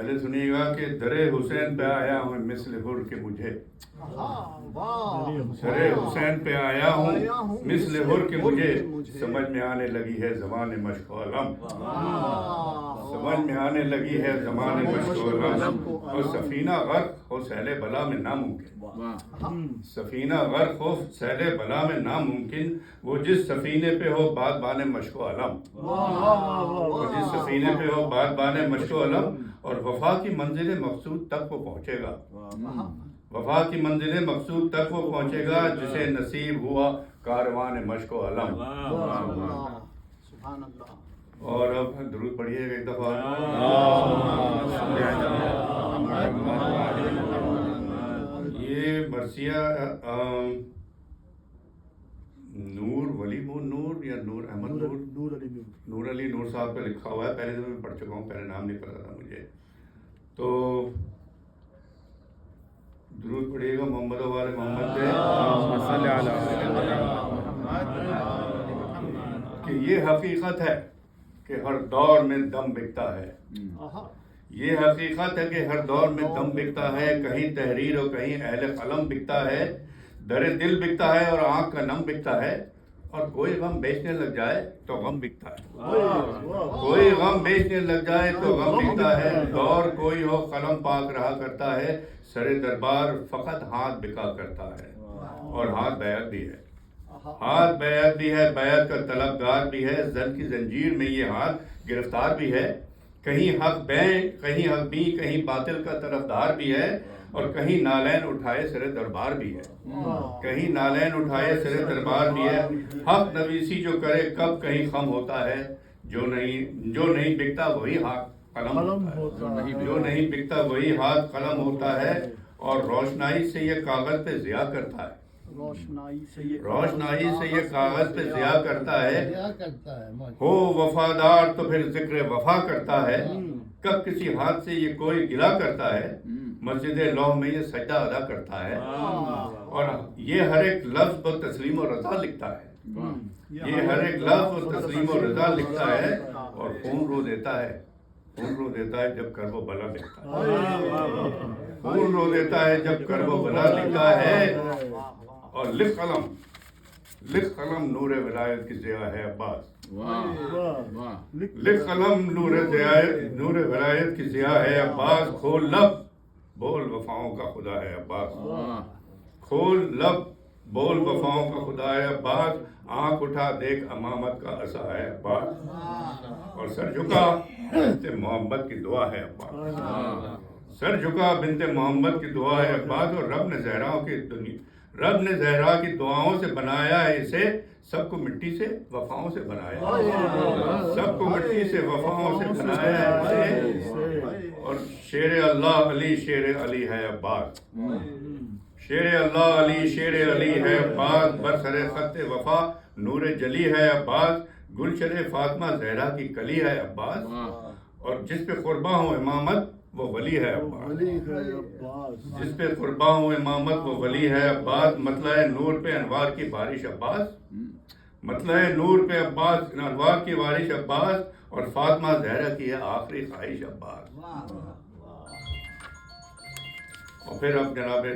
پہلے سنیے گا کہ در حسین پہ آیا ہوں مثل حر کے مجھے، در حسین پہ آیا ہوں مثل حر کے مجھے، سمجھ میں آنے لگی ہے زمان مشق و علم، سمجھ میں آنے لگی ہے زمان مشق و علم، اور سفینہ غرق ہو سیل بلا میں ناممکن، سفینہ غرق ہو سیل بلا میں ناممکن، وہ جس سفینے پہ ہو باد بان مشق و علم، وہ جس سفینے پہ ہو باد بان مشق و علم، اور وفا کی منزل مقصود تک وہ پہنچے گا، وفا کی منزل مقصود تک وہ پہنچے گا جسے نصیب ہوا کاروان مشق و علم۔ سبحان اللہ۔ اور اب درود پڑھیے گا ایک دفعہ۔ یہ مرثیہ نور ولی نور یا نور احمد نور علی نور صاحب پہ لکھا ہوا ہے، پہلے تو میں پڑھ چکا ہوں، پہلے نام نہیں پتا تھا مجھے، تو درود پڑھیے گا محمد و آل محمد پہ کہ یہ حقیقت ہے کہ ہر دور میں دم بکتا ہے، یہ حقیقت ہے کہ ہر دور میں دم بکتا ہے، کہیں تحریر اور کہیں اہل قلم بکتا ہے، در دل بکتا ہے اور آنکھ کا نم بکتا ہے، اور کوئی غم بیچنے لگ جائے تو غم بکتا ہے، کوئی غم بیچنے لگ جائے تو غم بکتا ہے، دور کوئی ہو قلم پاک رہا کرتا ہے، سر دربار فقط ہاتھ بکا کرتا ہے، اور ہاتھ بیعت بھی ہے، ہاتھ بیعت بھی ہے، بیعت کا طلبگار بھی ہے، زن کی زنجیر میں یہ ہاتھ گرفتار بھی ہے، کہیں حق بیں کہیں حق بھی، کہیں باطل کا طرفدار بھی ہے، اور کہیں نالین اٹھائے سر دربار بھی ہے، کہیں نالین اٹھائے سر دربار بھی ہے، حق نویسی جو کرے کب کہیں خم ہوتا ہے، جو نہیں بکتا وہی ہاتھ قلم ہوتا ہے، جو نہیں بکتا وہی ہاتھ قلم ہوتا ہے، اور روشنائی سے یہ کاغذ پہ ضیاء کرتا ہے، روشنائی سے یہ کاغذ پہ ضیاء کرتا ہے، ہو وفادار تو پھر ذکر وفا کرتا ہے، کب کسی ہاتھ سے یہ کوئی گلہ کرتا ہے، مسجد لوح میں یہ سجدہ ادا کرتا ہے، اور یہ ہر ایک لفظ و تسلیم و رضا لکھتا ہے، یہ ہر ایک لفظ و تسلیم و رضا لکھتا ہے، اور خون رو دیتا ہے، خون رو دیتا ہے جب کرب و بلا لکھتا ہے، خون رو دیتا ہے جب کرب و بلا لکھتا ہے، اور لکھ قلم نور ولایت کی ضیاء ہے عباس، لکھ قلم نور ولایت کی ضیاء ہے عباس، کھول لب بول وفاؤں کا خدا ہے عباس، کھول لب بول وفاؤں کا خدا ہے عباس، آنکھ اٹھا دیکھ امامت کا عصا ہے عباس، اور سر جھکا بنت محمد کی دعا ہے عباس، سر جھکا بنت محمد کی دعا ہے عباس، اور رب نے زہرا کی دعاؤں سے بنایا ہے اسے، سب کو مٹی سے وفاؤں سے بنایا ہے، سب کو مٹی سے وفاؤں سے بنایا ہے اسے، اور شیر اللہ علی شیر علی ہے عباس، شیر اللہ علی شیر علی ہے عباس، برسر خط وفا نور جلی ہے عباس، گلشن فاطمہ زہرا کی کلی ہے عباس، اور جس پہ قرباں ہو امامت وہ ولی ہے عباس، جس پہ قرباں ہو امامت وہ ولی ہے عباس، مطلع نور پہ انوار کی بارش عباس، مطلع نور پہ عباس انوار کی بارش عباس، اور فاطمہ زہرا کی ہے آخری خواہش عباس، اور پھر اب جناب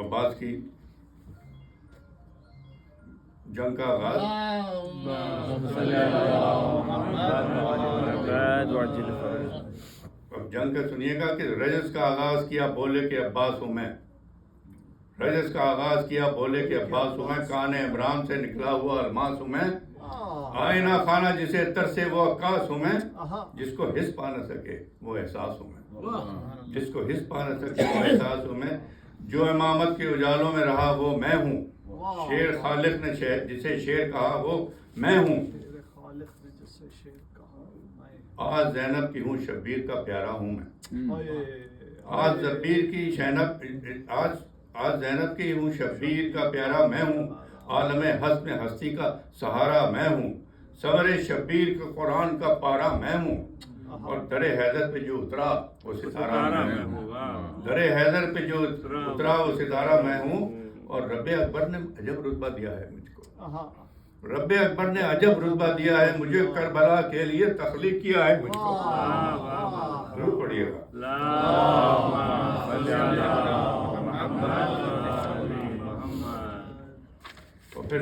عباس کی جنگ کا آغاز، اب جنگ کا سنیے گا کہ رجز کا آغاز کیا بولے کہ عباس ہوں میں، رجز کا آغاز کیا بولے کہ عباس ہوں میں، کان عمران سے نکلا ہوا الماس ہوں میں، آئینہ خانہ جسے ترسے وہ عکاس ہوں میں، جس کو حس پا نہ سکے وہ احساس ہوں میں، جس کو حس پا نہ سکے وہ احساس ہوں میں، جو امامت کے اجالوں میں رہا وہ میں ہوں، شیر خالق نے جسے شیر کہا وہ میں ہوں، آج زینب کی ہوں شبیر کا پیارا ہوں میں، آج زینب کی ہوں شبیر کا پیارا میں ہوں، عالم ہست میں ہستی کا سہارا میں ہوں، صبر شبیر کا قرآن کا پارا میں ہوں، اور در حیدر پہ جو اترا وہ ستارہ میں ہوں، در حیدر پہ جو اترا وہ ستارہ میں ہوں، اور رب اکبر نے عجب رتبہ دیا ہے مجھ کو، رب اکبر نے عجب رتبہ دیا ہے مجھے، کربلا کے لیے تخلیق کیا ہے مجھ کو. ضرور پڑھیے گا. اور پھر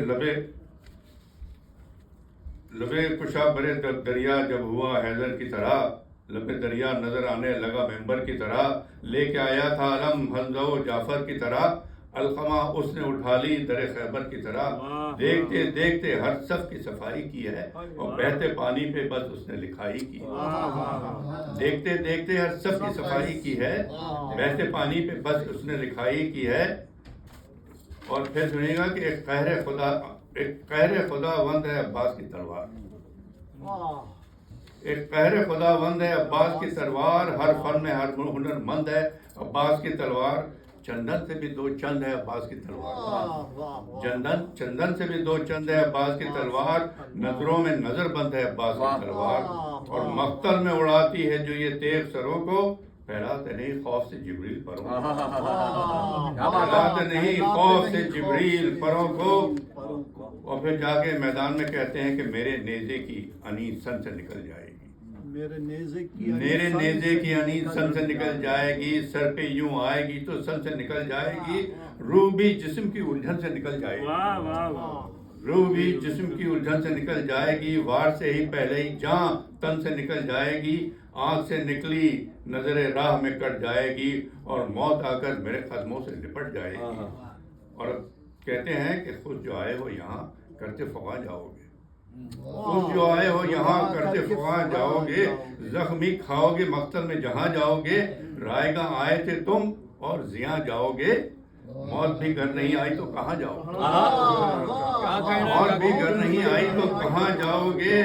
لبے کشا برے دریا جب ہوا حیدر کی طرح، لبے دریا نظر آنے لگا ممبر کی طرح، لے کے آیا تھا علم حمزہ و جعفر کی طرح، القمہ اس نے اٹھا لی در خیبر کی طرح. دیکھتے دیکھتے ہر صف کی صفائی کی ہے، اور بہتے پانی پہ بس اس نے لکھائی کی ہے. دیکھتے دیکھتے ہر صف کی صفائی کی ہے، بہتے پانی پہ بس اس نے لکھائی کی ہے. اور پھر سنیے گا کہ ایک قہر خدا وند ہے عباس کی تلوار. ایک قہر خدا وند ہے عباس کی تلوار، ہر فن میں ہر ہنر مند ہے عباس کی تلوار. چندن سے بھی دو چند ہے عباس کی تلوار. چندن سے بھی دو چند ہے عباس کی تلوار، نظروں میں نظر بند ہے عباس کی تلوار. اور مقتل میں اڑاتی ہے جو یہ تیغ سروں کو، پھیلاتے نہیں خوف سے جبریل پروں کو. پھیلاتے نہیں خوف سے جبریل پروں کو. اور پھر جا کے میدان میں کہتے ہیں کہ میرے نیزے کی انین سن سے نکل جائے گی، میرے نیزے کی انین سن سے نکل جائے گی. سر پہ یوں آئے گی تو سن سے نکل جائے گی، روح بھی جسم کی الجھن سے نکل جائے گی. روح بھی جسم کی الجھن سے نکل جائے گی، وار سے ہی پہلے ہی جان تن سے نکل جائے گی. آنکھ سے نکلی نظر راہ میں کٹ جائے گی، اور موت آ کر میرے قدموں سے لپٹ جائے گی. اور کہتے ہیں کہ خود جو آئے ہو یہاں کرتے فغاں جاؤ گے، خود جو آئے ہو یہاں کرتے فغاں جاؤ گے. زخمی کھاؤ گے مقتل میں جہاں جاؤ گے، رائے گاں آئے تھے تم اور زیاں جاؤ گے. موت بھی گھر نہیں آئی تو کہاں جاؤ گے، موت بھی گھر نہیں آئی تو کہاں جاؤ گے.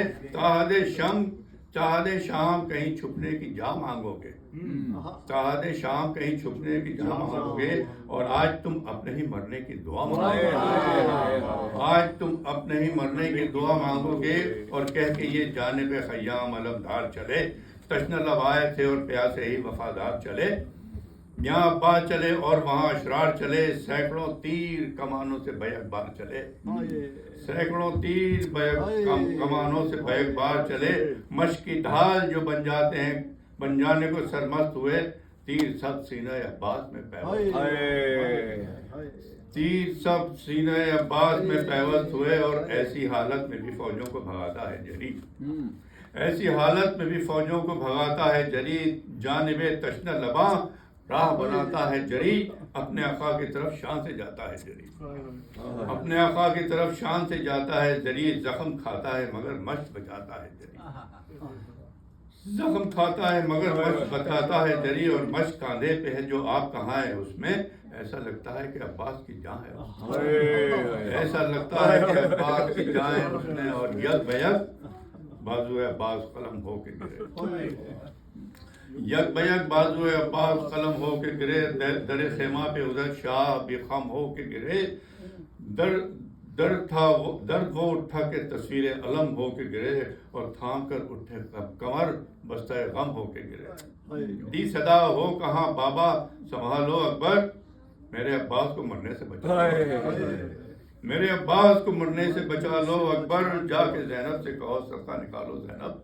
چاہدے شام کہیں چھپنے کی جا مانگو گے، چاہدے شام کہیں چھپنے کی جا مانگو گے. اور آج تم اپنے ہی مرنے کی دعا مانگو گے، آج تم اپنے ہی مرنے کی دعا مانگو گے. اور کہہ کے یہ جانب خیام علمدار چلے، تشنہ لب آئے تھے اور پیاسے ہی وفادار چلے. یہاں عباس چلے اور وہاں اشرار چلے، سینکڑوں تیر کمانوں سے بیک بار چلے، سینکڑوں تیر کمانوں سے بیک بار چلے. مشق کی ڈھال جو بن جاتے ہیں بن جانے کو سرمست ہوئے، تیر سب سینہ عباس میں پیوست ہوئے، تیر سب سینہ عباس میں پیوست ہوئے. اور ایسی حالت میں بھی فوجوں کو بھگاتا ہے جری، ایسی حالت میں بھی فوجوں کو بھگاتا ہے جری. جانب تشنہ لباں راہ بناتا ہے جری، اپنے آقا کی طرف شان سے جاتا ہے جری، اپنے آقا کی طرف شان سے جاتا ہے جری. زخم کھاتا ہے مگر مشت بچاتا ہے جری، زخم کھاتا ہے مگر مشت بچاتا ہے جری. اور مشت کاندھے پہ ہے جو آپ کہاں ہے اس میں، ایسا لگتا ہے کہ عباس کی جان ہے، ایسا لگتا ہے کہ عباس کی جان ہے اس میں. اور یک بیک بازو عباس قلم ہو کے گرے، یک بیک بازو عباس قلم ہو کے گرے. در خیمہ پہ ادھر شاہ بھی خم ہو کے گرے. درد وہ اٹھا کے تصویر علم ہو کے گرے، اور تھام کر اٹھے کمر بستہ غم ہو کے گرے. دی صدا ہو کہاں بابا سنبھالو اکبر، میرے عباس کو مرنے سے بچا لو، میرے عباس کو مرنے سے بچا لو اکبر. جا کے زینب سے کہو صدقہ نکالو زینب،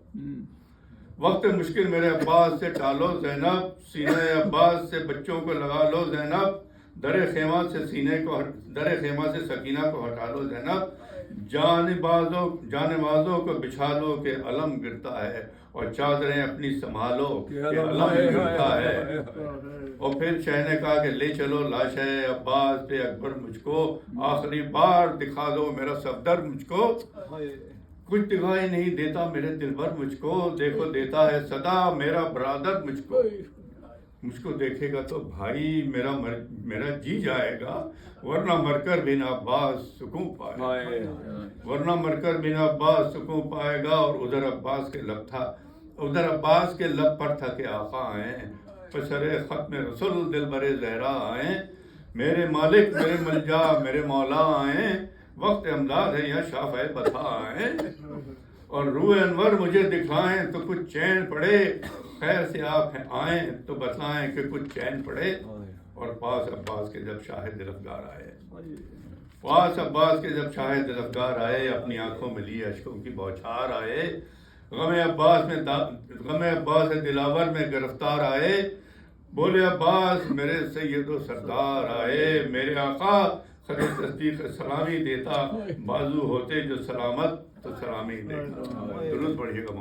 وقت مشکل میرے عباس سے ٹالو زینب. سینہ عباس سے بچوں کو لگا لو زینب، در خیمہ سے سکینہ کو ہٹا لو زینب. جانبازوں کو بچھا لو کہ علم گرتا ہے، اور چادریں اپنی سنبھالو کہ علم گرتا ہے. اور پھر شاہ نے کہا کہ لے چلو لاشِ عباس پہ اکبر مجھ کو، آخری بار دکھا دو میرا صفدر مجھ کو. کچھ دکھائی نہیں دیتا میرے دل بھر مجھ کو، دیکھو دیتا ہے صدا میرا برادر مجھ کو. مجھ کو دیکھے گا تو بھائی میرا جی جائے گا، ورنہ مر کر بھی نہ عباس سکون پائے گا، ورنہ مر کر بھی نہ عباس سکون پائے گا. اور ادھر عباس کے لب پر تھا کہ آقا آئیں، پسر ختم رسول دل بر زہرا آئیں. میرے مالک میرے ملجا میرے مولا آئیں، وقت امداد ہے یا شافع بتا آئیں. اور روح انور مجھے دکھائیں تو کچھ چین پڑے، خیر سے آپ آئیں تو بتائیں کہ کچھ چین پڑے. اور پاس عباس کے جب شاہ دلفگار آئے، فواز عباس کے جب شاہ طلبگار آئے، اپنی آنکھوں میں لیے اشکوں کی بوچھار آئے، غم عباس دلاور میں گرفتار آئے، بولے عباس میرے سید و سردار آئے، میرے آقا خط تصدیق سلامی دیتا، بازو ہوتے جو سلامت تو سلامی دیتا۔ درود پڑھیے گا۔